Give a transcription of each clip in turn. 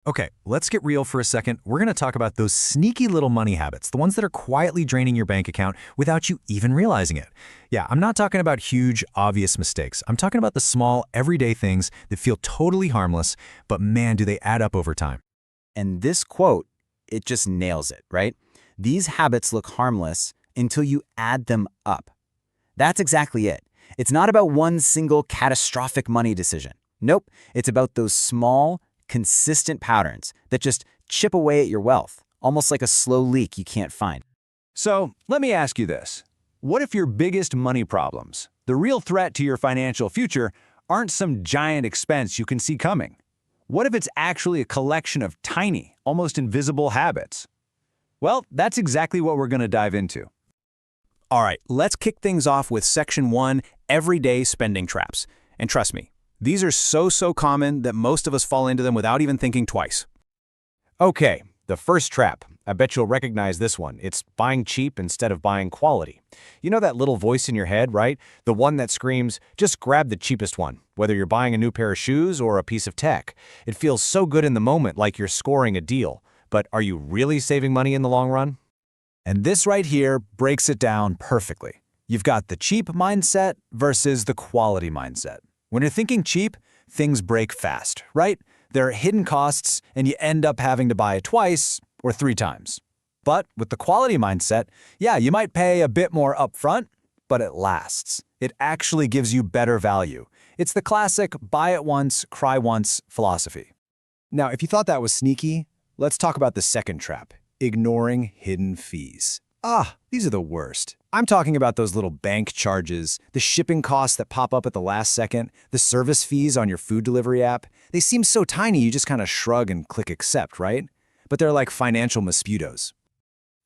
Okay, let's get real for a second. We're going to talk about those sneaky little money habits, the ones that are quietly draining your bank account without you even realizing it. Yeah, I'm not talking about huge, obvious mistakes. I'm talking about the small, everyday things that feel totally harmless, but man, do they add up over time. And this quote, it just nails it, right? These habits look harmless until you add them up. That's exactly it. It's not about one single catastrophic money decision. Nope, it's about those small, consistent patterns that just chip away at your wealth, almost like a slow leak you can't find. So let me ask you this. What if your biggest money problems, the real threat to your financial future, aren't some giant expense you can see coming? What if it's actually a collection of tiny, almost invisible habits? Well, that's exactly what we're going to dive into. All right, let's kick things off with Section 1, Everyday Spending Traps. And trust me, these are so common that most of us fall into them without even thinking twice. Okay, the first trap. I bet you'll recognize this one. It's buying cheap instead of buying quality. You know that little voice in your head, right? The one that screams, just grab the cheapest one, whether you're buying a new pair of shoes or a piece of tech. It feels so good in the moment, like you're scoring a deal. But are you really saving money in the long run? And this right here breaks it down perfectly. You've got the cheap mindset versus the quality mindset. When you're thinking cheap, things break fast, right? There are hidden costs, and you end up having to buy it twice or 3 times. But with the quality mindset, yeah, you might pay a bit more upfront, but it lasts. It actually gives you better value. It's the classic buy it once, cry once philosophy. Now, if you thought that was sneaky, let's talk about the second trap, ignoring hidden fees. These are the worst. I'm talking about those little bank charges, the shipping costs that pop up at the last second, the service fees on your food delivery app. They seem so tiny you just kind of shrug and click accept, right? But they're like financial mosquitoes.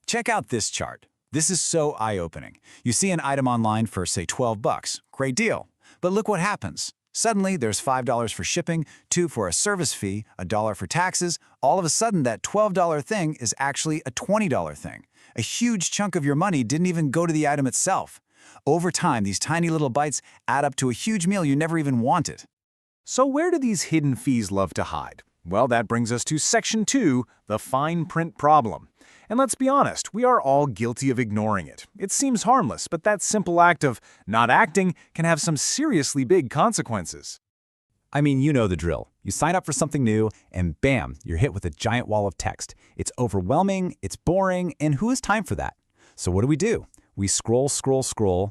Check out this chart. This is so eye-opening. You see an item online for, say, $12. Great deal. But look what happens. Suddenly, there's $5 for shipping, $2 for a service fee, $1 for taxes. All of a sudden, that $12 thing is actually a $20 thing. A huge chunk of your money didn't even go to the item itself. Over time, these tiny little bites add up to a huge meal you never even wanted. So where do these hidden fees love to hide? Well, that brings us to Section 2, the fine print problem. And let's be honest, we are all guilty of ignoring it. It seems harmless, but that simple act of not acting can have some seriously big consequences. I mean, you know the drill. You sign up for something new, and bam, you're hit with a giant wall of text. It's overwhelming, it's boring, and who has time for that? So what do? We scroll,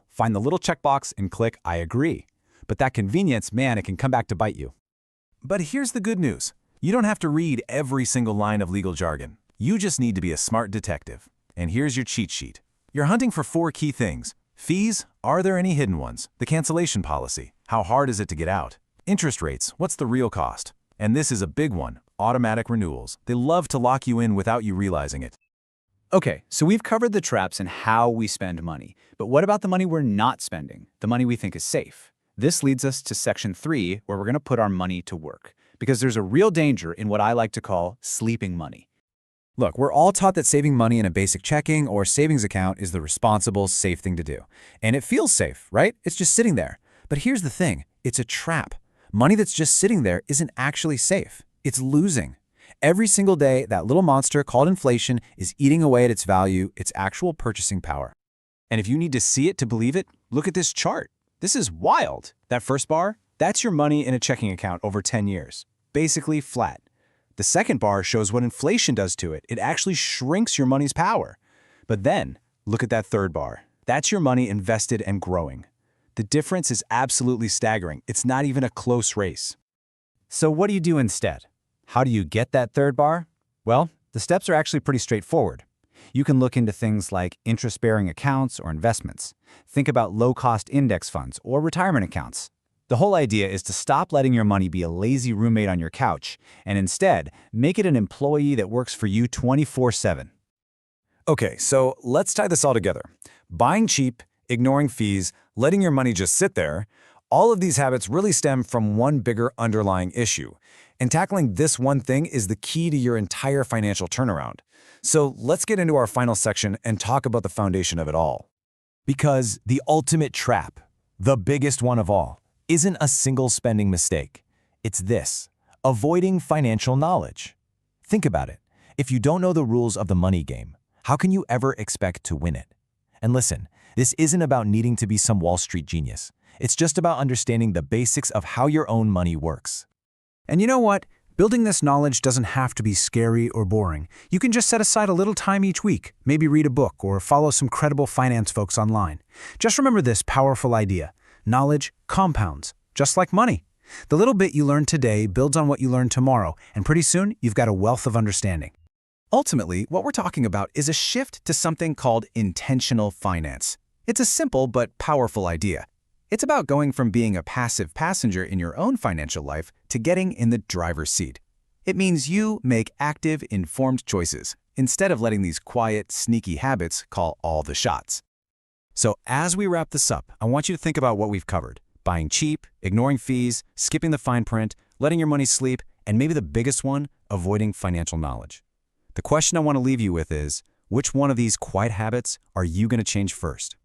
find the little checkbox, and click I agree. But that convenience, man, it can come back to bite you. But here's the good news. You don't have to read every single line of legal jargon. You just need to be a smart detective. And here's your cheat sheet. You're hunting for 4 key things. Fees, are there any hidden ones? The cancellation policy, how hard is it to get out? Interest rates, what's the real cost? And this is a big one, automatic renewals. They love to lock you in without you realizing it. Okay, so we've covered the traps and how we spend money. But what about the money we're not spending, the money we think is safe? This leads us to Section 3, where we're going to put our money to work. Because there's a real danger in what I like to call sleeping money. Look, we're all taught that saving money in a basic checking or savings account is the responsible, safe thing to do. And it feels safe, right? It's just sitting there. But here's the thing, it's a trap. Money that's just sitting there isn't actually safe. It's losing. Every single day, that little monster called inflation is eating away at its value, its actual purchasing power. And if you need to see it to believe it, look at this chart. This is wild. That first bar, that's your money in a checking account over 10 years. Basically flat. The second bar shows what inflation does to it. It actually shrinks your money's power. But then, look at that third bar. That's your money invested and growing. The difference is absolutely staggering. It's not even a close race. So what do you do instead? How do you get that third bar? Well, the steps are actually pretty straightforward. You can look into things like interest-bearing accounts or investments. Think about low-cost index funds or retirement accounts. The whole idea is to stop letting your money be a lazy roommate on your couch and instead make it an employee that works for you 24/7. Okay, so let's tie this all together. Buying cheap, ignoring fees, letting your money just sit there, all of these habits really stem from one bigger underlying issue. And tackling this one thing is the key to your entire financial turnaround. So let's get into our final section and talk about the foundation of it all. Because the ultimate trap, the biggest one of all, isn't a single spending mistake. It's this: avoiding financial knowledge. Think about it. If you don't know the rules of the money game, how can you ever expect to win it? And listen, this isn't about needing to be some Wall Street genius. It's just about understanding the basics of how your own money works. And you know what? Building this knowledge doesn't have to be scary or boring. You can just set aside a little time each week, maybe read a book or follow some credible finance folks online. Just remember this powerful idea. Knowledge compounds, just like money. The little bit you learn today builds on what you learn tomorrow, and pretty soon you've got a wealth of understanding. Ultimately, what we're talking about is a shift to something called intentional finance. It's a simple but powerful idea. It's about going from being a passive passenger in your own financial life to getting in the driver's seat. It means you make active, informed choices instead of letting these quiet, sneaky habits call all the shots. So as we wrap this up, I want you to think about what we've covered. Buying cheap, ignoring fees, skipping the fine print, letting your money sleep, and maybe the biggest one, avoiding financial knowledge. The question I want to leave you with is, which one of these quiet habits are you going to change first?